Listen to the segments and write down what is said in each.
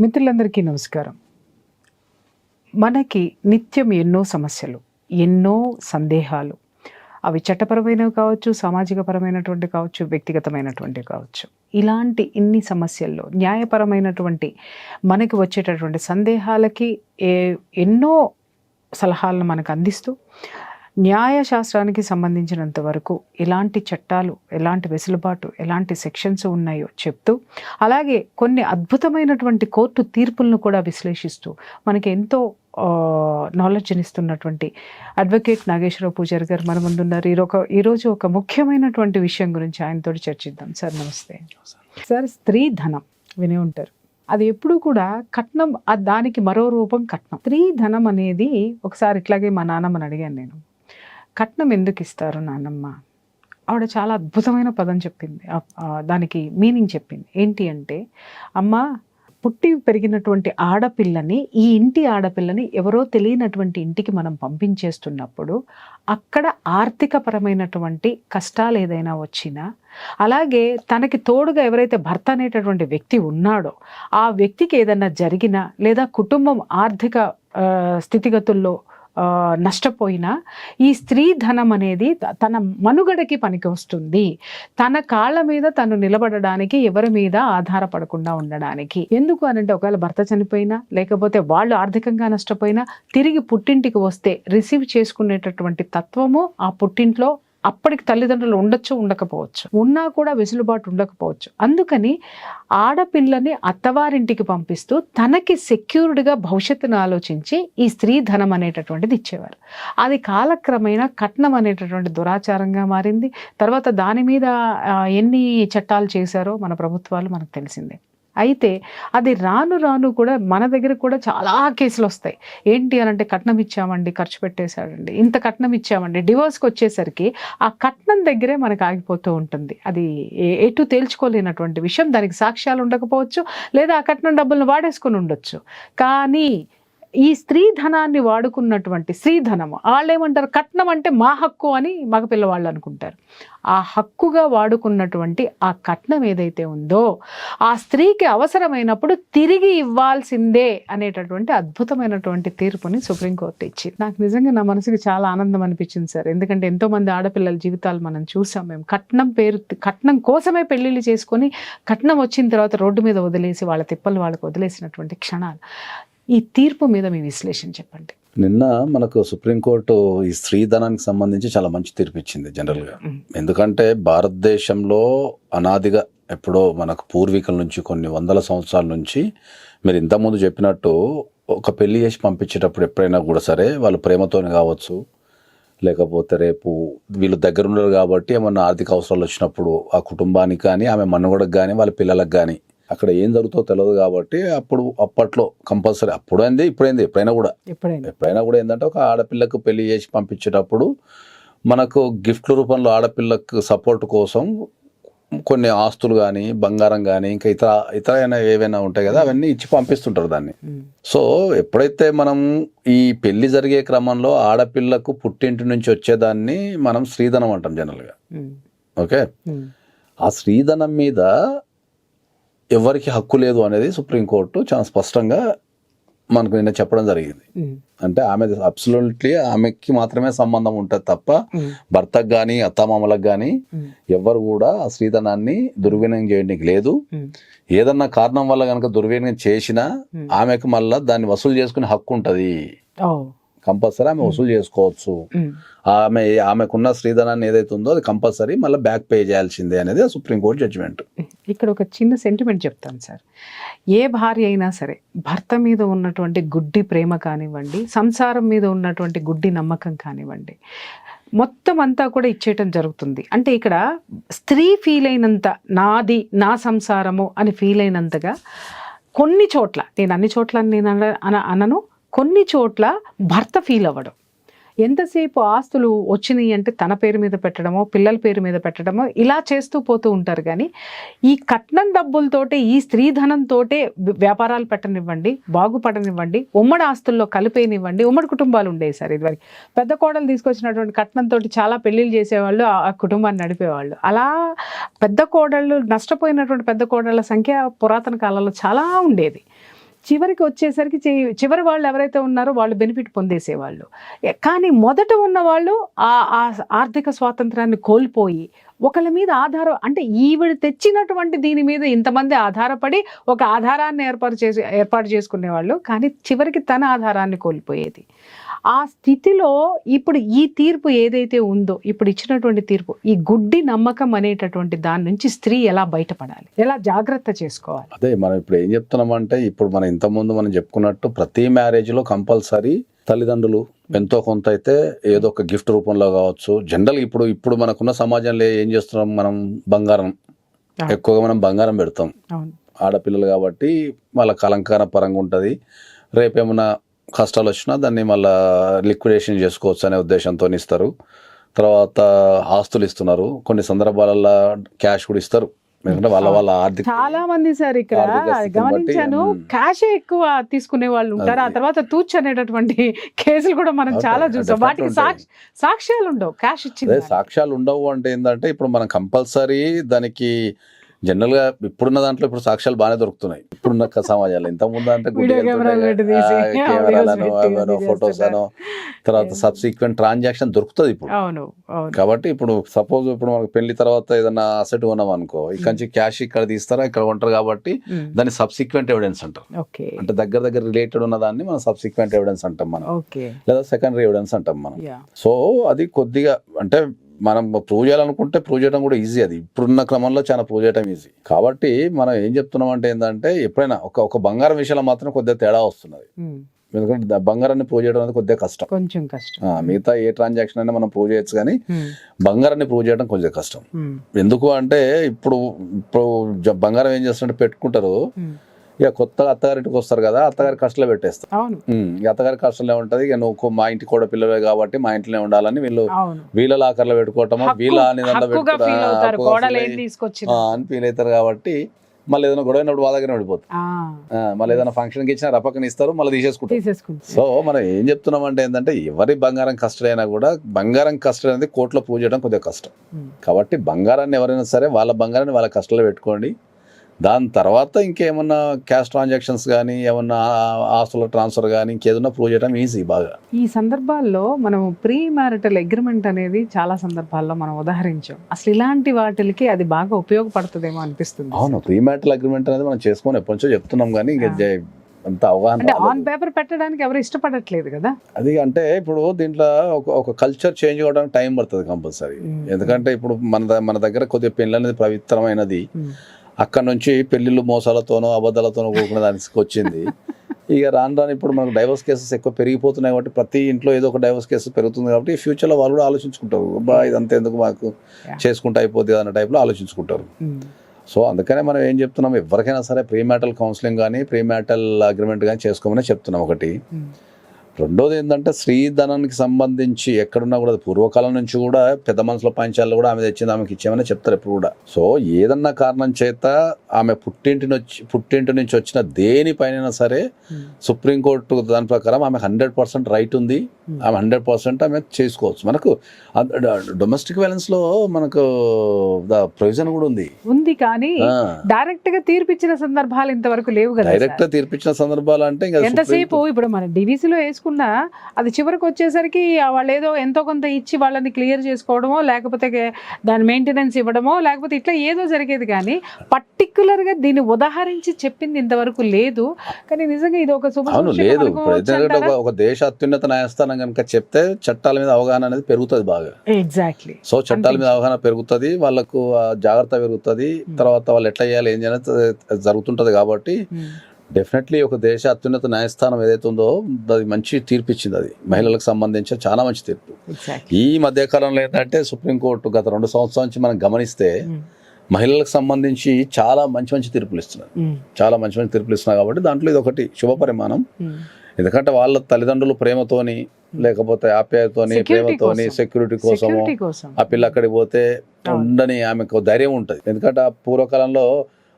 మిత్రులందరికీ నమస్కారం. మనకి నిత్యం ఎన్నో సమస్యలు, ఎన్నో సందేహాలు. అవి చట్టపరమైనవి కావచ్చు, సామాజికపరమైనటువంటి కావచ్చు, వ్యక్తిగతమైనటువంటివి కావచ్చు. ఇలాంటి ఇన్ని సమస్యల్లో న్యాయపరమైనటువంటి మనకి వచ్చేటటువంటి సందేహాలకి ఎన్నో సలహాలను మనకు అందిస్తూ న్యాయశాస్త్రానికి సంబంధించినంత వరకు ఎలాంటి చట్టాలు, ఎలాంటి వెసులుబాటు, ఎలాంటి సెక్షన్స్ ఉన్నాయో చెప్తూ, అలాగే కొన్ని అద్భుతమైనటువంటి కోర్టు తీర్పులను కూడా విశ్లేషిస్తూ మనకి ఎంతో నాలెడ్జ్ని ఇస్తున్నటువంటి అడ్వకేట్ నాగేశ్వరరావు పూజారి గారు మన ముందున్నారు. ఈరోజు ఒక ముఖ్యమైనటువంటి విషయం గురించి ఆయనతో చర్చిద్దాం. సార్ నమస్తే. సార్, స్త్రీ ధనం వినే ఉంటారు. అది ఎప్పుడు కూడా కట్నం, దానికి మరో రూపం కట్నం. స్త్రీ ధనం అనేది ఒకసారి ఇట్లాగే మా నాన్నమ్మని అడిగాను నేను, కట్నం ఎందుకు ఇస్తారు నాన్నమ్మ? ఆవిడ చాలా అద్భుతమైన పదం చెప్పింది, దానికి మీనింగ్ చెప్పింది. ఏంటి అంటే, అమ్మ, పుట్టి పెరిగినటువంటి ఆడపిల్లని, ఈ ఇంటి ఆడపిల్లని ఎవరో తెలియనటువంటి ఇంటికి మనం పంపించేస్తున్నప్పుడు అక్కడ ఆర్థికపరమైనటువంటి కష్టాలు ఏదైనా వచ్చినా, అలాగే తనకి తోడుగా ఎవరైతే భర్త అనేటటువంటి వ్యక్తి ఉన్నాడో ఆ వ్యక్తికి ఏదైనా జరిగినా, లేదా కుటుంబం ఆర్థిక స్థితిగతుల్లో నష్టపోయినా ఈ స్త్రీ ధనం అనేది తన మనుగడకి పనికి వస్తుంది. తన కాళ్ళ మీద తను నిలబడడానికి, ఎవరి మీద ఆధారపడకుండా ఉండడానికి. ఎందుకు అనంటే, ఒకవేళ భర్త చనిపోయినా, లేకపోతే వాళ్ళు ఆర్థికంగా నష్టపోయినా తిరిగి పుట్టింటికి వస్తే రిసీవ్ చేసుకునేటటువంటి తత్వము ఆ పుట్టింట్లో అప్పటికి తల్లిదండ్రులు ఉండొచ్చు, ఉండకపోవచ్చు, ఉన్నా కూడా వెసులుబాటు ఉండకపోవచ్చు. అందుకని ఆడపిల్లని అత్తవారింటికి పంపిస్తూ తనకి సెక్యూర్డ్గా భవిష్యత్తును ఆలోచించి ఈ స్త్రీ ధనం అనేటటువంటిది ఇచ్చేవారు. అది కాలక్రమేణా కట్నం అనేటటువంటి దురాచారంగా మారింది. తర్వాత దాని మీద ఎన్ని చట్టాలు చేశారో మన ప్రభుత్వాలు మనకు తెలిసిందే. అయితే అది రాను రాను కూడా మన దగ్గర కూడా చాలా కేసులు వస్తాయి. ఏంటి అనంటే, కట్నం ఇచ్చామండి, ఖర్చు పెట్టేశాడండి, ఇంత కట్నం ఇచ్చామండి. డివోర్స్కి వచ్చేసరికి ఆ కట్నం దగ్గరే మనకు ఆగిపోతూ ఉంటుంది. అది ఎటు తేల్చుకోలేనటువంటి విషయం. దానికి సాక్ష్యాలు ఉండకపోవచ్చు, లేదా ఆ కట్నం డబ్బులను వాడేసుకుని ఉండొచ్చు. కానీ ఈ స్త్రీ ధనాన్ని వాడుకున్నటువంటి స్త్రీ ధనము, వాళ్ళు ఏమంటారు, కట్నం అంటే మా హక్కు అని మగ పిల్లవాళ్ళు అనుకుంటారు. ఆ హక్కుగా వాడుకున్నటువంటి ఆ కట్నం ఏదైతే ఉందో ఆ స్త్రీకి అవసరమైనప్పుడు తిరిగి ఇవ్వాల్సిందే అనేటటువంటి అద్భుతమైనటువంటి తీర్పుని సుప్రీంకోర్టు ఇచ్చింది. నాకు నిజంగా నా మనసుకి చాలా ఆనందం అనిపించింది సార్. ఎందుకంటే ఎంతోమంది ఆడపిల్లల జీవితాలు మనం చూసాం. మేము కట్నం కోసమే పెళ్లిళ్ళు చేసుకొని, కట్నం వచ్చిన తర్వాత రోడ్డు మీద వదిలేసి వాళ్ళ తిప్పలు వాళ్ళకు వదిలేసినటువంటి క్షణాలు. ఈ తీర్పు మీద మీ విశ్లేషణ చెప్పండి. నిన్న మనకు సుప్రీంకోర్టు ఈ స్త్రీధనానికి సంబంధించి చాలా మంచి తీర్పు ఇచ్చింది జనరల్గా. ఎందుకంటే భారతదేశంలో అనాదిగా ఎప్పుడో మనకు పూర్వీకుల నుంచి కొన్ని వందల సంవత్సరాల నుంచి, మీరు ఇంతకుముందు చెప్పినట్టు, ఒక పెళ్లి చేసి పంపించేటప్పుడు ఎప్పుడైనా కూడా సరే, వాళ్ళు ప్రేమతోనే కావచ్చు, లేకపోతే రేపు వీళ్ళు దగ్గర ఉండరు కాబట్టి ఏమన్నా ఆర్థిక అవసరాలు వచ్చినప్పుడు ఆ కుటుంబానికి కానీ, ఆమె మనుగడకు కానీ, వాళ్ళ పిల్లలకు కానీ అక్కడ ఏం జరుగుతుందో తెలియదు కాబట్టి అప్పట్లో కంపల్సరీ, అప్పుడైంది ఇప్పుడైంది, ఎప్పుడైనా కూడా ఏంటంటే, ఒక ఆడపిల్లకు పెళ్లి చేసి పంపించేటప్పుడు మనకు గిఫ్ట్ల రూపంలో ఆడపిల్లకు సపోర్ట్ కోసం కొన్ని ఆస్తులు కానీ, బంగారం కానీ, ఇంకా ఇతర ఏవైనా ఉంటాయి కదా, అవన్నీ ఇచ్చి పంపిస్తుంటారు దాన్ని. సో ఎప్పుడైతే మనం ఈ పెళ్లి జరిగే క్రమంలో ఆడపిల్లకు పుట్టింటి నుంచి వచ్చేదాన్ని మనం స్త్రీధనం అంటాం జనరల్గా. ఓకే, ఆ స్త్రీధనం మీద ఎవరికి హక్కు లేదు అనేది సుప్రీంకోర్టు చాలా స్పష్టంగా మనకు నిన్న చెప్పడం జరిగింది. అంటే ఆమె అబ్సల్యూట్లీ ఆమెకి మాత్రమే సంబంధం ఉంటుంది తప్ప భర్తకు కానీ, అత్తామామలకు కానీ ఎవరు కూడా ఆ స్త్రీధనాన్ని దుర్వినియోగం చేయడానికి లేదు. ఏదన్నా కారణం వల్ల కనుక దుర్వినియోగం చేసినా ఆమెకు మళ్ళీ దాన్ని వసూలు చేసుకునే హక్కు ఉంటుంది. కంపల్సరీ ఆమె వసూలు చేసుకోవచ్చు. ఆమెకున్న స్త్రీధనాన్ని ఏదైతే ఉందో అది కంపల్సరీ మళ్ళీ బ్యాక్ పే చేయాల్సిందే అనేది సుప్రీంకోర్టు జడ్జిమెంట్. ఇక్కడ ఒక చిన్న సెంటిమెంట్ చెప్తాను సార్. ఏ భార్య అయినా సరే భర్త మీద ఉన్నటువంటి గుడ్డి ప్రేమ కానివ్వండి, సంసారం మీద ఉన్నటువంటి గుడ్డి నమ్మకం కానివ్వండి, మొత్తం అంతా కూడా ఇచ్చేయటం జరుగుతుంది. అంటే ఇక్కడ స్త్రీ ఫీల్ అయినంత, నాది, నా సంసారము అని ఫీల్ అయినంతగా కొన్ని చోట్ల, నేను అన్ని చోట్ల నేను అనను, కొన్ని చోట్ల భర్త ఫీల్ అవ్వడం. ఎంతసేపు ఆస్తులు వచ్చినాయి అంటే తన పేరు మీద పెట్టడమో, పిల్లల పేరు మీద పెట్టడమో, ఇలా చేస్తూ పోతూ ఉంటారు. కానీ ఈ కట్నం డబ్బులతోటే, ఈ స్త్రీధనంతోటే వ్యాపారాలు పెట్టనివ్వండి, బాగుపడనివ్వండి, ఉమ్మడి ఆస్తుల్లో కలిపేనివ్వండి. ఉమ్మడి కుటుంబాలు ఉండేవి సార్ ఇదివరకు. పెద్ద కోడలు తీసుకొచ్చినటువంటి కట్నంతో చాలా పెళ్లిళ్ళు చేసేవాళ్ళు, ఆ కుటుంబాన్ని నడిపేవాళ్ళు. అలా పెద్ద కోడళ్ళు, నష్టపోయినటువంటి పెద్ద కోడళ్ళ సంఖ్య పురాతన కాలంలో చాలా ఉండేది. చివరికి వచ్చేసరికి చివరి వాళ్ళు ఎవరైతే ఉన్నారో వాళ్ళు బెనిఫిట్ పొందేసేవాళ్ళు. కానీ మొదట ఉన్న వాళ్ళు ఆ ఆర్థిక స్వాతంత్రాన్ని కోల్పోయి ఒకళ్ళ మీద ఆధారం, అంటే ఈవిడ తెచ్చినటువంటి దీని మీద ఇంతమంది ఆధారపడి ఒక ఆధారాన్ని ఏర్పాటు చేసుకునేవాళ్ళు, కానీ చివరికి తన ఆధారాన్ని కోల్పోయేది. ఆ స్థితిలో ఇప్పుడు ఈ తీర్పు ఏదైతే ఉందో, ఇప్పుడు ఇచ్చినటువంటి తీర్పు, ఈ గుడ్డి నమ్మకం అనేటటువంటి దాని నుంచి స్త్రీ ఎలా బయటపడాలి, ఎలా జాగ్రత్త చేసుకోవాలి? అదే మనం ఇప్పుడు ఏం చెప్తున్నామంటే, ఇప్పుడు మనం ఇంతకుముందు మనం చెప్పుకున్నట్టు ప్రతి మ్యారేజ్లో కంపల్సరీ తల్లిదండ్రులు ఎంతో కొంత అయితే ఏదో ఒక గిఫ్ట్ రూపంలో కావచ్చు. జనరల్ ఇప్పుడు మనకున్న సమాజంలో ఏం చేస్తున్నాం, మనం బంగారం ఎక్కువగా మనం బంగారం పెడతాం. ఆడపిల్లలు కాబట్టి వాళ్ళకి అలంకార పరంగా ఉంటుంది. రేపేమన్నా కష్టాలు వచ్చినా దాన్ని మళ్ళీ లిక్విడేషన్ చేసుకోవచ్చు అనే ఉద్దేశంతో ఇస్తారు. తర్వాత ఆస్తులు ఇస్తున్నారు, కొన్ని సందర్భాలలో క్యాష్ కూడా ఇస్తారు. ఎందుకంటే వాళ్ళ ఆర్థిక, చాలా మంది సార్ ఇక్కడ గమనించాను, క్యాష్ ఎక్కువ తీసుకునే వాళ్ళు ఉంటారు. ఆ తర్వాత తూచ్ అనేటటువంటి కేసులు కూడా మనం చాలా చూసాం. వాటికి సాక్ష్యాలు ఉండవు, క్యాష్ ఇచ్చింది సాక్ష్యాలు ఉండవు. అంటే ఏంటంటే ఇప్పుడు మనం కంపల్సరీ దానికి జనరల్ గా ఇప్పుడున్న దాంట్లో ఇప్పుడు సాక్ష్యాలు బాగానే దొరుకుతున్నాయి ఇప్పుడున్న సమాజాలు. ఇంతకుముందు అంటే కెమెరాలను ఫొటోస్ అనో తర్వాత సబ్సిక్వెంట్ ట్రాన్సాక్షన్ దొరుకుతుంది ఇప్పుడు. కాబట్టి ఇప్పుడు సపోజ్ ఇప్పుడు మనకు పెళ్లి తర్వాత ఏదైనా అసెట్ కొన్నాం అనుకో, ఇక్కడ నుంచి క్యాష్ ఇక్కడ తీస్తారా, ఇక్కడ కొంటారు కాబట్టి దాన్ని సబ్సిక్వెంట్ ఎవిడెన్స్ అంటాం. అంటే దగ్గర రిలేటెడ్ ఉన్న దాన్ని మనం సబ్సిక్వెంట్ ఎవిడెన్స్ అంటాం మనం, లేదా సెకండరీ ఎవిడెన్స్ అంటాం మనం. సో అది కొద్దిగా అంటే మనం ప్రూవ్ చేయాలనుకుంటే ప్రూవ్ చేయడం కూడా ఈజీ. అది ఇప్పుడున్న క్రమంలో చాలా ప్రూవ్ చేయడం ఈజీ. కాబట్టి మనం ఏం చెప్తున్నాం అంటే ఏంటంటే, ఎప్పుడైనా ఒక బంగారం విషయంలో మాత్రం కొద్దిగా తేడా వస్తున్నది. ఎందుకంటే బంగారాన్ని ప్రూవ్ చేయడం అనేది కొద్దిగా కష్టం, కొంచెం కష్టం. మిగతా ఏ ట్రాన్సాక్షన్ అయినా మనం ప్రూవ్ చేయొచ్చు, కానీ బంగారాన్ని ప్రూవ్ చేయడం కొంచెం కష్టం. ఎందుకు అంటే ఇప్పుడు బంగారం ఏం చేస్తుంటే పెట్టుకుంటారు, ఇక కొత్తగా అత్తగారింటికి వస్తారు కదా, అత్తగారి కష్టాలు పెట్టేస్తారు. అత్తగారి కష్టాలే ఉంటది. ఇక నువ్వు మా ఇంటి కూడా పిల్లలే కాబట్టి మా ఇంట్లోనే ఉండాలని వీళ్ళ లాకర్లో పెట్టుకోవటమా, వీళ్ళ అని ఫీల్ అవుతారు. కాబట్టి మళ్ళీ ఏదైనా గొడవ అయినప్పుడు వాళ్ళ దగ్గర పడిపోతుంది. మళ్ళీ ఏదైనా ఫంక్షన్కి ఇచ్చినా రపకని ఇస్తారు, మళ్ళీ తీసేసుకుంటారు. సో మనం ఏం చెప్తున్నాం అంటే ఏంటంటే, ఎవరి బంగారం కస్టడీ అయినా కూడా బంగారం కస్టడీ అనేది కోర్టులో ప్రూవ్ చేయడం కొద్దిగా కష్టం. కాబట్టి బంగారాన్ని ఎవరైనా సరే వాళ్ళ బంగారాన్ని వాళ్ళ కస్టడీలో పెట్టుకోండి. దాని తర్వాత ఇంకేమన్నా క్యాష్ ట్రాన్సాక్షన్స్ కానీ, ఏమన్నా ఆస్తుల ట్రాన్స్ఫర్ కానీ, ఇంకేదన్నా ప్రూవ్ చేయడం ఈజీ బాగా. ఈ సందర్భాల్లో మనం ప్రీ మ్యారిటల్ అగ్రిమెంట్ అనేది చాలా సందర్భాల్లో మనం ఉదాహరించాం. అసలు ఇలాంటి వాటికి అది బాగా ఉపయోగపడుతుందేమో అనిపిస్తుంది. అవును, ప్రీ మ్యారిటల్ అగ్రిమెంట్ అనేది మనం చేసుకొని ఎప్పటి నుంచో చెప్తున్నాం, కానీ అంత అవగాహన ఆన్ పేపర్ పెట్టడానికి ఎవరు ఇష్టపడట్లేదు కదా. అది అంటే ఇప్పుడు దీంట్లో ఒక కల్చర్ చేంజ్ అవ్వడానికి టైం పడుతుంది కంపల్సరీ. ఎందుకంటే ఇప్పుడు మన దగ్గర కొద్దిగా పెళ్ళి అనేది పవిత్రమైనది. అక్కడ నుంచి పెళ్లిళ్ళు మోసాలతోనో అబద్ధాలతోనో కూడుకున్న దానికి వచ్చింది. ఇక రాను ఇప్పుడు మనకు డైవర్స్ కేసెస్ ఎక్కువ పెరిగిపోతున్నాయి కాబట్టి ప్రతి ఇంట్లో ఏదో ఒక డైవర్స్ కేసు పెరుగుతుంది. కాబట్టి ఫ్యూచర్లో వాళ్ళు కూడా ఆలోచించుకుంటారు, ఇదంతా ఎందుకు మాకు చేసుకుంటే అయిపోతుంది అన్న టైప్లో ఆలోచించుకుంటారు. సో అందుకనే మనం ఏం చెప్తున్నాం, ఎవరికైనా సరే ప్రీ మ్యారిటల్ కౌన్సిలింగ్ కానీ ప్రీ మ్యారిటల్ అగ్రిమెంట్ కానీ చేసుకోమని చెప్తున్నాం ఒకటి. రెండోది ఏంటంటే, స్త్రీధనానికి సంబంధించి ఎక్కడున్నా కూడా పూర్వకాలం నుంచి కూడా పెద్ద మనుషుల పంచాలు కూడా ఆమె తెచ్చింది ఆమెకి ఇచ్చామని చెప్తారు ఎప్పుడు కూడా. సో ఏదన్నా కారణం చేత ఆమె పుట్టింటి నుంచి వచ్చిన దేనిపైన సరే సుప్రీంకోర్టు దాని ప్రకారం ఆమె 100% రైట్ ఉంది, ఆమె 100% ఆమె చేసుకోవచ్చు. మనకు డొమెస్టిక్ వైలెన్స్ లో మనకు ప్రొవిజన్ కూడా ఉంది, కానీ డైరెక్ట్ గా తీర్పిచ్చిన సందర్భాలు ఇంతవరకు లేవు కదా. డైరెక్ట్ గా తీర్పిచ్చిన సందర్భాలు అంటే ఎంతసేపు ఇప్పుడు మన డివిసీలో వేసుకున్నా అది చివరికి వచ్చేసరికి వాళ్ళు ఏదో ఎంతో కొంత ఇచ్చి వాళ్ళని క్లియర్ చేసుకోవడమో, లేకపోతే దాని మెయింటెనెన్స్ ఇవ్వడమో, లేకపోతే ఇట్లా ఏదో జరిగేది. కానీ పర్టికులర్ గా దీన్ని ఉదాహరించి చెప్పింది ఇంతవరకు లేదు. కానీ నిజంగా ఇది ఒక లేదు. ఒక దేశ అత్యున్నత న్యాయస్థానం కనుక చెప్తే చట్టాల మీద అవగాహన అనేది పెరుగుతుంది బాగా. ఎగ్జాక్ట్లీ. సో చట్టాల మీద అవగాహన పెరుగుతుంది, వాళ్ళకు జాగ్రత్త పెరుగుతుంది, తర్వాత వాళ్ళు ఎట్లా చేయాలి ఏం చేయాలి జరుగుతుంటది. కాబట్టి డెఫినెట్లీ ఒక దేశ అత్యున్నత న్యాయస్థానం ఏదైతే ఉందో అది మంచి తీర్పు ఇచ్చింది. అది మహిళలకు సంబంధించి చాలా మంచి తీర్పు. ఈ మధ్యకాలంలో ఏంటంటే సుప్రీంకోర్టు గత 2 సంవత్సరాల నుంచి మనం గమనిస్తే మహిళలకు సంబంధించి చాలా మంచి తీర్పులు ఇస్తున్నారు, చాలా మంచి తీర్పులు ఇస్తున్నారు. కాబట్టి దాంట్లో ఇది ఒకటి శుభ పరిమాణం. ఎందుకంటే వాళ్ళ తల్లిదండ్రులు ప్రేమతోని, లేకపోతే ఆప్యాయతోని, ప్రేమతోని, సెక్యూరిటీ కోసము ఆ పిల్ల అక్కడికి పోతే ఉండని ఆమెకు ధైర్యం ఉంటుంది. ఎందుకంటే ఆ పూర్వకాలంలో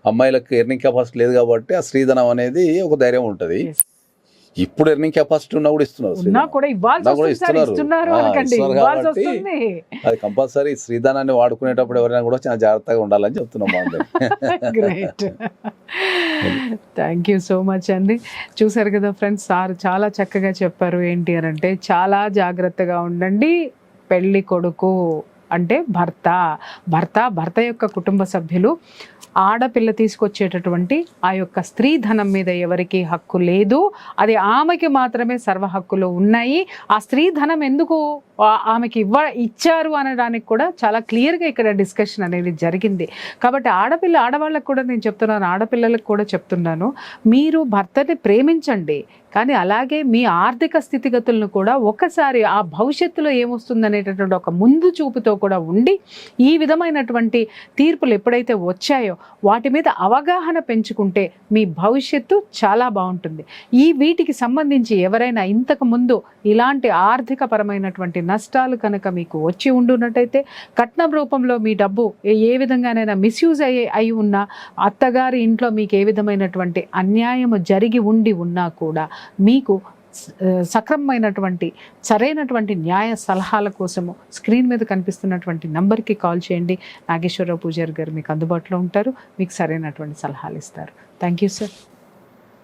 అమ్మాయిలకు ఎర్నింగ్ కెపాసిటీ లేదు కాబట్టి ఆ స్త్రీధనం అనేది ఒక ధైర్యం ఉంటుంది. ఇప్పుడు ఎర్నింగ్ కెపాసిటీ ఉన్నా కూడా ఇస్తున్నారు, కాబట్టి అది కంపల్సరీ స్త్రీధనాన్ని వాడుకునేటప్పుడు ఎవరైనా కూడా చాలా జాగ్రత్తగా ఉండాలని చెప్తున్నాం. థ్యాంక్ యూ సో మచ్ అండి. చూసారు కదా ఫ్రెండ్స్, సార్ చాలా చక్కగా చెప్పారు. ఏంటి అని అంటే చాలా జాగ్రత్తగా ఉండండి. పెళ్ళి కొడుకు అంటే భర్త యొక్క కుటుంబ సభ్యులు, ఆడపిల్ల తీసుకొచ్చేటటువంటి ఆ యొక్క స్త్రీ ధనం మీద ఎవరికి హక్కు లేదు. అది ఆమెకి మాత్రమే సర్వ హక్కులు ఉన్నాయి. ఆ స్త్రీ ధనం ఎందుకు ఆమెకి ఇచ్చారు అనడానికి కూడా చాలా క్లియర్గా ఇక్కడ డిస్కషన్ అనేది జరిగింది. కాబట్టి ఆడవాళ్ళకు కూడా నేను చెప్తున్నాను, ఆడపిల్లలకు కూడా చెప్తున్నాను, మీరు భర్తని ప్రేమించండి, కానీ అలాగే మీ ఆర్థిక స్థితిగతులను కూడా ఒకసారి ఆ భవిష్యత్తులో ఏమొస్తుందనేటటువంటి ఒక ముందు చూపుతో కూడా ఉండి, ఈ విధమైనటువంటి తీర్పులు ఎప్పుడైతే వచ్చాయో వాటి మీద అవగాహన పెంచుకుంటే మీ భవిష్యత్తు చాలా బాగుంటుంది. వీటికి సంబంధించి ఎవరైనా ఇంతకు ముందు ఇలాంటి ఆర్థిక పరమైనటువంటి నష్టాలు కనుక మీకు వచ్చి ఉండున్నట్టయితే, కట్నం రూపంలో మీ డబ్బు ఏ విధంగానైనా మిస్యూజ్ అయి ఉన్నా, అత్తగారి ఇంట్లో మీకు ఏ విధమైనటువంటి అన్యాయము జరిగి ఉండి ఉన్నా కూడా మీకు సక్రమమైనటువంటి సరైనటువంటి న్యాయ సలహాల కోసము స్క్రీన్ మీద కనిపిస్తున్నటువంటి నంబర్కి కాల్ చేయండి. నాగేశ్వరరావు పూజారి గారు మీకు అందుబాటులో ఉంటారు, మీకు సరైనటువంటి సలహాలు ఇస్తారు. Thank you sir.